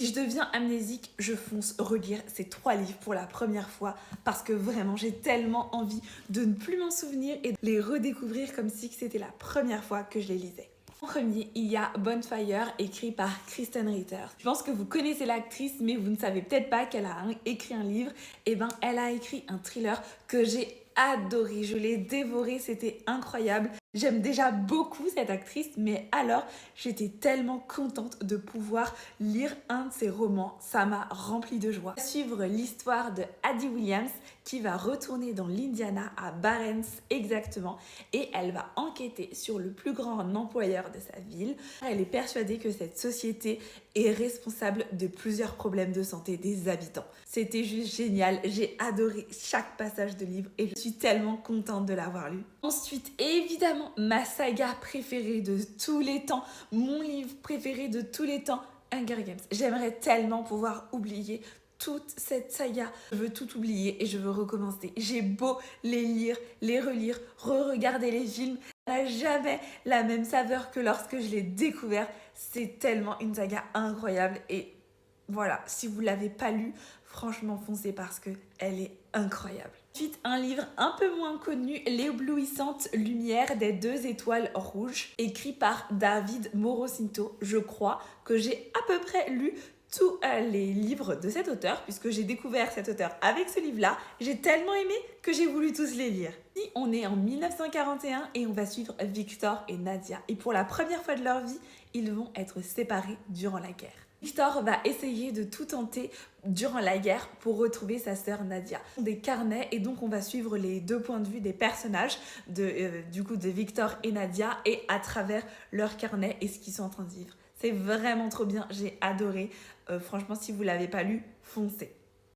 Si je deviens amnésique, je fonce relire ces 3 livres pour la première fois parce que vraiment j'ai tellement envie de ne plus m'en souvenir et de les redécouvrir comme si c'était la première fois que je les lisais. En premier, il y a Bonfire, écrit par Kristen Ritter. Je pense que vous connaissez l'actrice, mais vous ne savez peut-être pas qu'elle a écrit un livre. Et ben, elle a écrit un thriller que j'ai adoré. Je l'ai dévoré, c'était incroyable. J'aime déjà beaucoup cette actrice, mais alors j'étais tellement contente de pouvoir lire un de ses romans. Ça m'a rempli de joie. Suivre l'histoire de Addie Williams qui va retourner dans l'Indiana, à Barnes exactement, et elle va enquêter sur le plus grand employeur de sa ville. Elle est persuadée que cette société est responsable de plusieurs problèmes de santé des habitants. C'était juste génial, j'ai adoré chaque passage de livre et je suis tellement contente de l'avoir lu. Ensuite, évidemment, ma saga préférée de tous les temps, mon livre préféré de tous les temps, Hunger Games. J'aimerais tellement pouvoir oublier toute cette saga. Je veux tout oublier et je veux recommencer. J'ai beau les lire, les relire, re-regarder les films, ça n'a jamais la même saveur que lorsque je l'ai découvert. C'est tellement une saga incroyable et voilà, si vous ne l'avez pas lu, franchement foncez parce qu'elle est incroyable. Ensuite, un livre un peu moins connu, L'éblouissante lumière des 2 étoiles rouges, écrit par David Morosinto. Je crois que j'ai à peu près lu tous les livres de cet auteur, puisque j'ai découvert cet auteur avec ce livre-là. J'ai tellement aimé que j'ai voulu tous les lire. Ici, on est en 1941 et on va suivre Victor et Nadia. Et pour la première fois de leur vie, ils vont être séparés durant la guerre. Victor va essayer de tout tenter durant la guerre pour retrouver sa sœur Nadia. Des carnets et donc on va suivre les 2 points de vue des personnages de Victor et Nadia et à travers leurs carnets et ce qu'ils sont en train de vivre. C'est vraiment trop bien, j'ai adoré. Franchement, si vous ne l'avez pas lu, foncez.